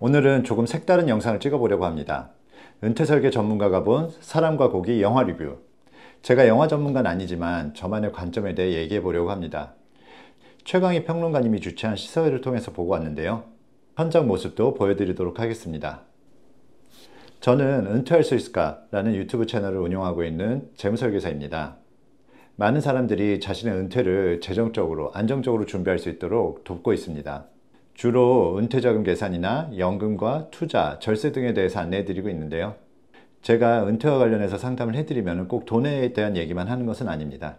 오늘은 조금 색다른 영상을 찍어보려고 합니다. 은퇴설계 전문가가 본 사람과 고기 영화 리뷰. 제가 영화 전문가는 아니지만 저만의 관점에 대해 얘기해 보려고 합니다. 최강희 평론가님이 주최한 시사회를 통해서 보고 왔는데요. 현장 모습도 보여드리도록 하겠습니다. 저는 은퇴할 수 있을까? 라는 유튜브 채널을 운영하고 있는 재무설계사입니다. 많은 사람들이 자신의 은퇴를 재정적으로 안정적으로 준비할 수 있도록 돕고 있습니다. 주로 은퇴자금 계산이나 연금과 투자, 절세 등에 대해서 안내해드리고 있는데요. 제가 은퇴와 관련해서 상담을 해드리면 꼭 돈에 대한 얘기만 하는 것은 아닙니다.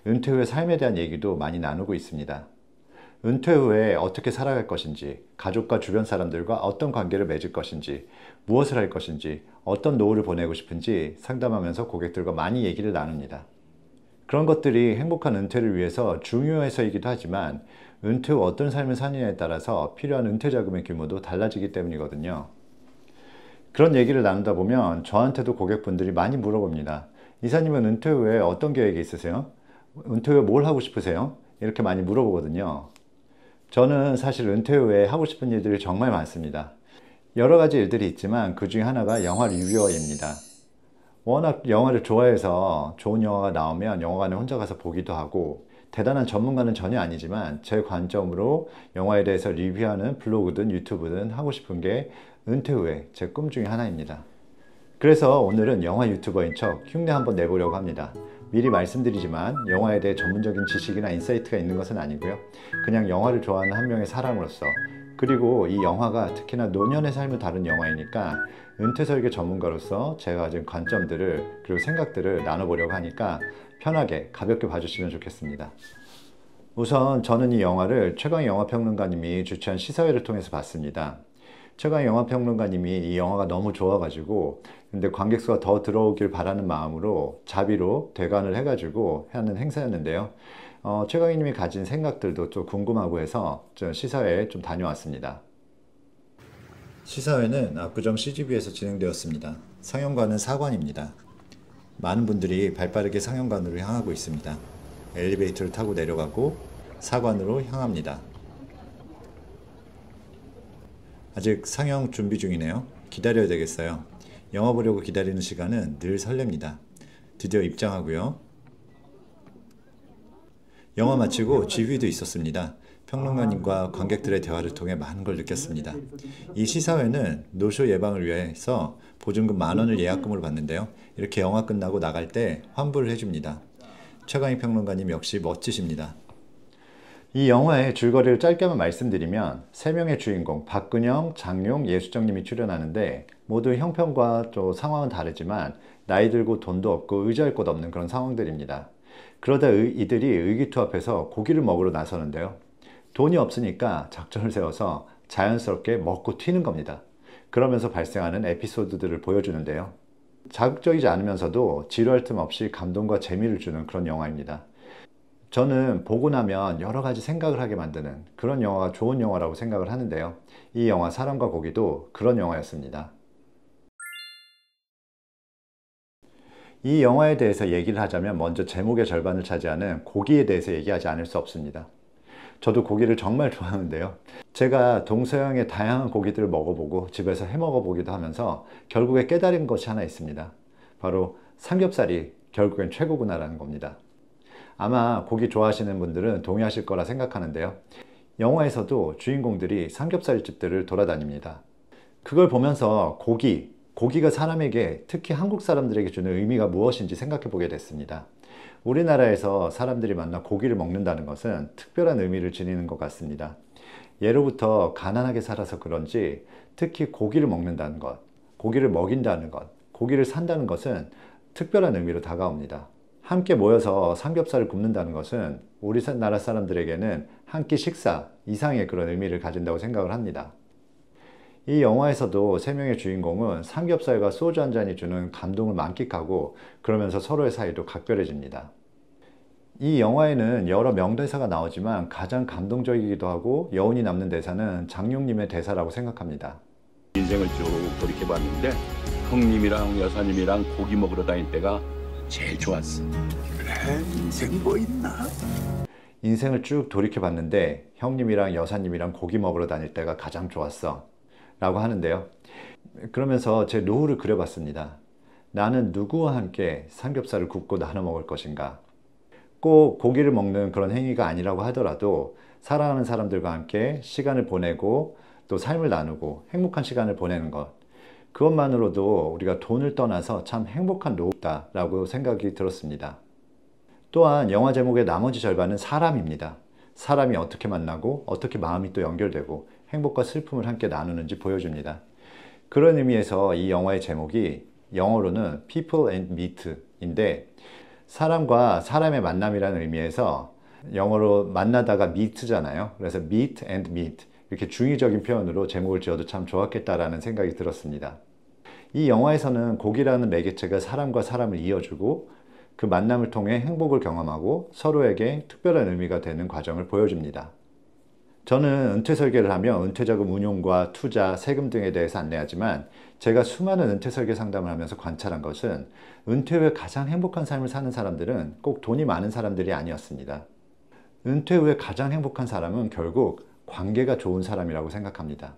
은퇴 후의 삶에 대한 얘기도 많이 나누고 있습니다. 은퇴 후에 어떻게 살아갈 것인지, 가족과 주변 사람들과 어떤 관계를 맺을 것인지, 무엇을 할 것인지, 어떤 노후를 보내고 싶은지 상담하면서 고객들과 많이 얘기를 나눕니다. 그런 것들이 행복한 은퇴를 위해서 중요해서이기도 하지만 은퇴 후 어떤 삶을 사느냐에 따라서 필요한 은퇴 자금의 규모도 달라지기 때문이거든요. 그런 얘기를 나누다 보면 저한테도 고객분들이 많이 물어봅니다. 이사님은 은퇴 후에 어떤 계획이 있으세요? 은퇴 후에 뭘 하고 싶으세요? 이렇게 많이 물어보거든요. 저는 사실 은퇴 후에 하고 싶은 일들이 정말 많습니다. 여러 가지 일들이 있지만 그 중에 하나가 영화 리뷰어입니다. 워낙 영화를 좋아해서 좋은 영화가 나오면 영화관에 혼자 가서 보기도 하고, 대단한 전문가는 전혀 아니지만 제 관점으로 영화에 대해서 리뷰하는 블로그든 유튜브든 하고 싶은 게 은퇴 후에 제 꿈 중에 하나입니다. 그래서 오늘은 영화 유튜버인 척 흉내 한번 내보려고 합니다. 미리 말씀드리지만 영화에 대해 전문적인 지식이나 인사이트가 있는 것은 아니고요. 그냥 영화를 좋아하는 한 명의 사람으로서, 그리고 이 영화가 특히나 노년의 삶을 다룬 영화이니까 은퇴설계 전문가로서 제가 가진 관점들을 그리고 생각들을 나눠보려고 하니까 편하게 가볍게 봐주시면 좋겠습니다. 우선 저는 이 영화를 최강희 영화평론가님이 주최한 시사회를 통해서 봤습니다. 최강희 영화평론가님이 이 영화가 너무 좋아가지고 근데 관객 수가 더 들어오길 바라는 마음으로 자비로 대관을 해가지고 하는 행사였는데요. 최강희님이 가진 생각들도 좀 궁금하고 해서 시사회에 좀 다녀왔습니다. 시사회는 압구정 CGV에서 진행되었습니다. 상영관은 사관입니다. 많은 분들이 발빠르게 상영관으로 향하고 있습니다. 엘리베이터를 타고 내려가고 사관으로 향합니다. 아직 상영 준비 중이네요. 기다려야 되겠어요. 영화 보려고 기다리는 시간은 늘 설렙니다. 드디어 입장하고요. 영화 마치고 GV도 있었습니다. 평론가님과 관객들의 대화를 통해 많은 걸 느꼈습니다. 이 시사회는 노쇼 예방을 위해서 보증금 10,000원을 예약금으로 받는데요. 이렇게 영화 끝나고 나갈 때 환불을 해줍니다. 최강희 평론가님 역시 멋지십니다. 이 영화의 줄거리를 짧게만 말씀드리면 3명의 주인공 박근영, 장용, 예수정님이 출연하는데 모두 형편과 또 상황은 다르지만 나이 들고 돈도 없고 의지할 곳 없는 그런 상황들입니다. 그러다 이들이 의기투합해서 고기를 먹으러 나서는데요. 돈이 없으니까 작전을 세워서 자연스럽게 먹고 튀는 겁니다. 그러면서 발생하는 에피소드들을 보여주는데요. 자극적이지 않으면서도 지루할 틈 없이 감동과 재미를 주는 그런 영화입니다. 저는 보고 나면 여러 가지 생각을 하게 만드는 그런 영화가 좋은 영화라고 생각을 하는데요. 이 영화 사람과 고기도 그런 영화였습니다. 이 영화에 대해서 얘기를 하자면 먼저 제목의 절반을 차지하는 고기에 대해서 얘기하지 않을 수 없습니다. 저도 고기를 정말 좋아하는데요. 제가 동서양의 다양한 고기들을 먹어보고 집에서 해 먹어보기도 하면서 결국에 깨달은 것이 하나 있습니다. 바로 삼겹살이 결국엔 최고구나라는 겁니다. 아마 고기 좋아하시는 분들은 동의하실 거라 생각하는데요. 영화에서도 주인공들이 삼겹살 집들을 돌아다닙니다. 그걸 보면서 고기가 사람에게, 특히 한국 사람들에게 주는 의미가 무엇인지 생각해 보게 됐습니다. 우리나라에서 사람들이 만나 고기를 먹는다는 것은 특별한 의미를 지니는 것 같습니다. 예로부터 가난하게 살아서 그런지 특히 고기를 먹는다는 것, 고기를 먹인다는 것, 고기를 산다는 것은 특별한 의미로 다가옵니다. 함께 모여서 삼겹살을 굽는다는 것은 우리나라 사람들에게는 한 끼 식사 이상의 그런 의미를 가진다고 생각을 합니다. 이 영화에서도 3명의 주인공은 삼겹살과 소주 한 잔이 주는 감동을 만끽하고 그러면서 서로의 사이도 각별해집니다. 이 영화에는 여러 명대사가 나오지만 가장 감동적이기도 하고 여운이 남는 대사는 장용님의 대사라고 생각합니다. 인생을 쭉 돌이켜봤는데 형님이랑 여사님이랑 고기 먹으러 다닐 때가 제일 좋았어. 그래, 인생이 뭐 있나? 인생을 쭉 돌이켜봤는데 형님이랑 여사님이랑 고기 먹으러 다닐 때가 가장 좋았어. 라고 하는데요. 그러면서 제 노후를 그려봤습니다. 나는 누구와 함께 삼겹살을 굽고 나눠 먹을 것인가? 꼭 고기를 먹는 그런 행위가 아니라고 하더라도 사랑하는 사람들과 함께 시간을 보내고 또 삶을 나누고 행복한 시간을 보내는 것, 그것만으로도 우리가 돈을 떠나서 참 행복한 노후다라고 생각이 들었습니다. 또한 영화 제목의 나머지 절반은 사람입니다. 사람이 어떻게 만나고 어떻게 마음이 또 연결되고 행복과 슬픔을 함께 나누는지 보여줍니다. 그런 의미에서 이 영화의 제목이 영어로는 People and Meet인데, 사람과 사람의 만남이라는 의미에서 영어로 만나다가 meet잖아요. 그래서 meet and meet, 이렇게 중의적인 표현으로 제목을 지어도 참 좋았겠다라는 생각이 들었습니다. 이 영화에서는 곡이라는 매개체가 사람과 사람을 이어주고 그 만남을 통해 행복을 경험하고 서로에게 특별한 의미가 되는 과정을 보여줍니다. 저는 은퇴 설계를 하며 은퇴자금 운용과 투자, 세금 등에 대해서 안내하지만 제가 수많은 은퇴 설계 상담을 하면서 관찰한 것은 은퇴 후에 가장 행복한 삶을 사는 사람들은 꼭 돈이 많은 사람들이 아니었습니다. 은퇴 후에 가장 행복한 사람은 결국 관계가 좋은 사람이라고 생각합니다.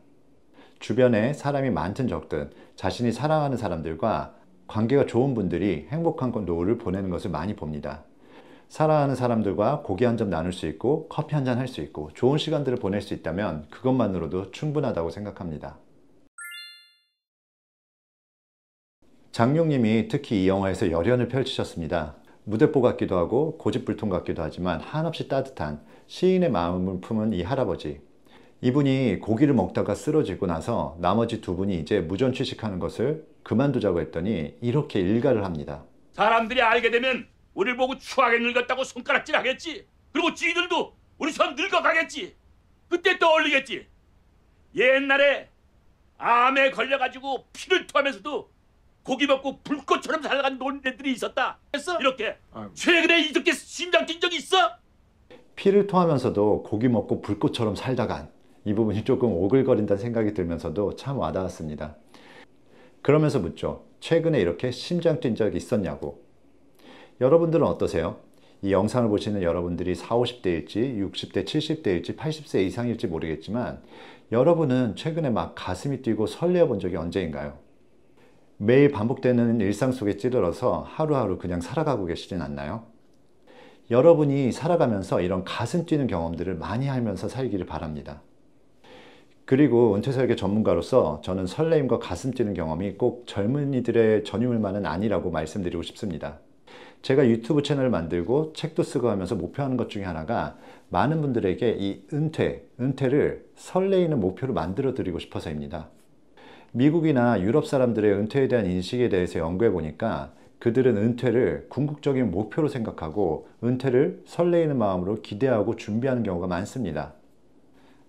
주변에 사람이 많든 적든 자신이 사랑하는 사람들과 관계가 좋은 분들이 행복한 노후를 보내는 것을 많이 봅니다. 사랑하는 사람들과 고기 한 점 나눌 수 있고 커피 한 잔 할 수 있고 좋은 시간들을 보낼 수 있다면 그것만으로도 충분하다고 생각합니다. 장룡님이 특히 이 영화에서 열연을 펼치셨습니다. 무대뽀 같기도 하고 고집불통 같기도 하지만 한없이 따뜻한 시인의 마음을 품은 이 할아버지. 이분이 고기를 먹다가 쓰러지고 나서 나머지 두 분이 이제 무전 취식하는 것을 그만두자고 했더니 이렇게 일가를 합니다. 사람들이 알게 되면 우리를 보고 추하게 늙었다고 손가락질 하겠지. 그리고 지들도 우리 선 늙어가겠지. 그때 떠올리겠지. 옛날에 암에 걸려가지고 피를 토하면서도 고기 먹고 불꽃처럼 살아간 노인네들이 있었다. 했어? 이렇게. 최근에 이렇게 심장 뛴 적이 있어? 피를 토하면서도 고기 먹고 불꽃처럼 살다간, 이 부분이 조금 오글거린다는 생각이 들면서도 참 와닿았습니다. 그러면서 묻죠. 최근에 이렇게 심장 뛴 적이 있었냐고. 여러분들은 어떠세요? 이 영상을 보시는 여러분들이 40, 50대일지 60대, 70대일지 80세 이상일지 모르겠지만 여러분은 최근에 막 가슴이 뛰고 설레어 본 적이 언제인가요? 매일 반복되는 일상 속에 찌들어서 하루하루 그냥 살아가고 계시진 않나요? 여러분이 살아가면서 이런 가슴 뛰는 경험들을 많이 하면서 살기를 바랍니다. 그리고 은퇴설계 전문가로서 저는 설레임과 가슴 뛰는 경험이 꼭 젊은이들의 전유물만은 아니라고 말씀드리고 싶습니다. 제가 유튜브 채널을 만들고 책도 쓰고 하면서 목표하는 것 중에 하나가 많은 분들에게 이 은퇴를 설레이는 목표로 만들어 드리고 싶어서입니다. 미국이나 유럽 사람들의 은퇴에 대한 인식에 대해서 연구해 보니까 그들은 은퇴를 궁극적인 목표로 생각하고 은퇴를 설레이는 마음으로 기대하고 준비하는 경우가 많습니다.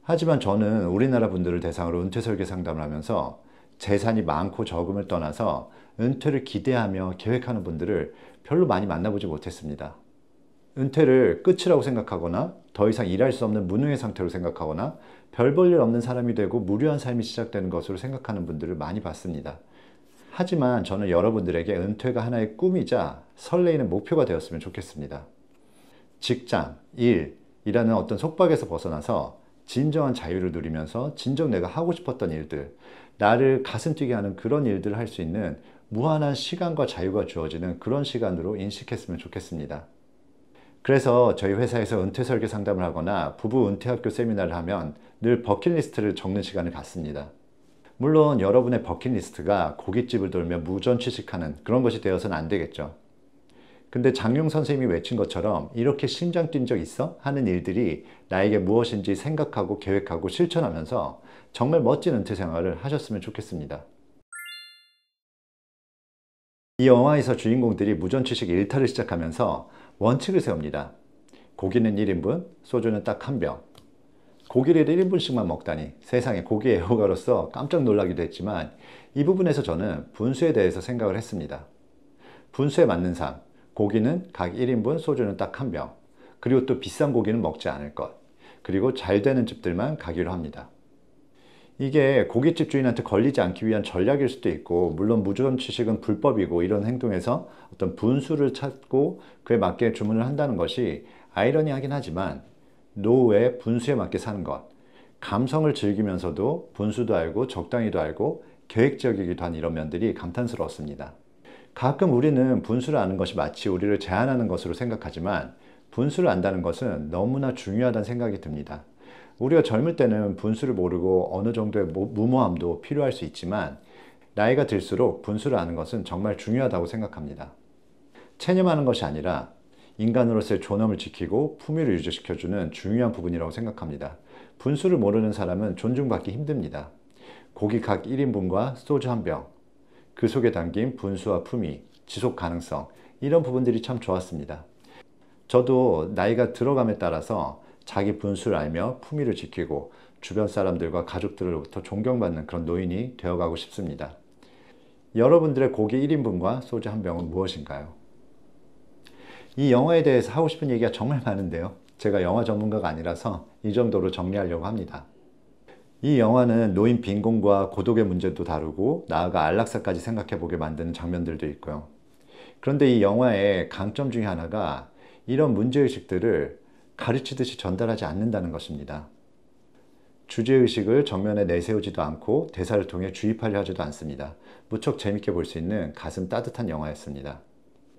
하지만 저는 우리나라 분들을 대상으로 은퇴 설계 상담을 하면서 재산이 많고 적음을 떠나서 은퇴를 기대하며 계획하는 분들을 별로 많이 만나보지 못했습니다. 은퇴를 끝이라고 생각하거나 더 이상 일할 수 없는 무능의 상태로 생각하거나 별 볼 일 없는 사람이 되고 무료한 삶이 시작되는 것으로 생각하는 분들을 많이 봤습니다. 하지만 저는 여러분들에게 은퇴가 하나의 꿈이자 설레이는 목표가 되었으면 좋겠습니다. 직장, 일이라는 어떤 속박에서 벗어나서 진정한 자유를 누리면서 진정 내가 하고 싶었던 일들, 나를 가슴 뛰게 하는 그런 일들을 할 수 있는 무한한 시간과 자유가 주어지는 그런 시간으로 인식했으면 좋겠습니다. 그래서 저희 회사에서 은퇴 설계 상담을 하거나 부부 은퇴학교 세미나를 하면 늘 버킷리스트를 적는 시간을 갖습니다. 물론 여러분의 버킷리스트가 고깃집을 돌며 무전 취식하는 그런 것이 되어서는 안 되겠죠. 근데 장용 선생님이 외친 것처럼 이렇게 심장 뛴 적 있어? 하는 일들이 나에게 무엇인지 생각하고 계획하고 실천하면서 정말 멋진 은퇴 생활을 하셨으면 좋겠습니다. 이 영화에서 주인공들이 무전 취식 일탈을 시작하면서 원칙을 세웁니다. 고기는 1인분, 소주는 딱 한 병. 고기를 1인분씩만 먹다니 세상에 고기 애호가로서 깜짝 놀라기도 했지만 이 부분에서 저는 분수에 대해서 생각을 했습니다. 분수에 맞는 삶, 고기는 각 1인분, 소주는 딱 한 병. 그리고 또 비싼 고기는 먹지 않을 것. 그리고 잘 되는 집들만 가기로 합니다. 이게 고깃집 주인한테 걸리지 않기 위한 전략일 수도 있고, 물론 무전 취식은 불법이고 이런 행동에서 어떤 분수를 찾고 그에 맞게 주문을 한다는 것이 아이러니하긴 하지만 노후에 분수에 맞게 사는 것, 감성을 즐기면서도 분수도 알고 적당히도 알고 계획적이기도 한 이런 면들이 감탄스러웠습니다. 가끔 우리는 분수를 아는 것이 마치 우리를 제한하는 것으로 생각하지만 분수를 안다는 것은 너무나 중요하다는 생각이 듭니다. 우리가 젊을 때는 분수를 모르고 어느 정도의 무모함도 필요할 수 있지만 나이가 들수록 분수를 아는 것은 정말 중요하다고 생각합니다. 체념하는 것이 아니라 인간으로서의 존엄을 지키고 품위를 유지시켜주는 중요한 부분이라고 생각합니다. 분수를 모르는 사람은 존중받기 힘듭니다. 고기 각 1인분과 소주 1병, 그 속에 담긴 분수와 품위, 지속 가능성, 이런 부분들이 참 좋았습니다. 저도 나이가 들어감에 따라서 자기 분수를 알며 품위를 지키고 주변 사람들과 가족들로부터 존경받는 그런 노인이 되어가고 싶습니다. 여러분들의 고기 1인분과 소주 1병은 무엇인가요? 이 영화에 대해서 하고 싶은 얘기가 정말 많은데요. 제가 영화 전문가가 아니라서 이 정도로 정리하려고 합니다. 이 영화는 노인 빈곤과 고독의 문제도 다루고 나아가 안락사까지 생각해보게 만드는 장면들도 있고요. 그런데 이 영화의 강점 중에 하나가 이런 문제의식들을 가르치듯이 전달하지 않는다는 것입니다. 주제의식을 정면에 내세우지도 않고 대사를 통해 주입하려 하지도 않습니다. 무척 재밌게 볼 수 있는 가슴 따뜻한 영화였습니다.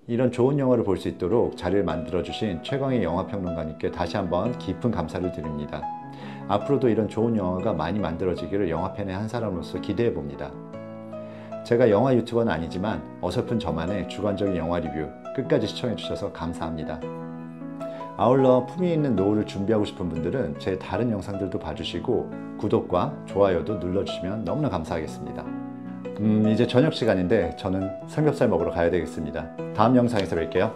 이런 좋은 영화를 볼 수 있도록 자리를 만들어주신 최광희 영화평론가님께 다시 한번 깊은 감사를 드립니다. 앞으로도 이런 좋은 영화가 많이 만들어지기를 영화팬의 한 사람으로서 기대해 봅니다. 제가 영화 유튜버는 아니지만 어설픈 저만의 주관적인 영화 리뷰 끝까지 시청해 주셔서 감사합니다. 아울러 품위 있는 노후를 준비하고 싶은 분들은 제 다른 영상들도 봐주시고 구독과 좋아요도 눌러주시면 너무나 감사하겠습니다. 이제 저녁 시간인데 저는 삼겹살 먹으러 가야 되겠습니다. 다음 영상에서 뵐게요.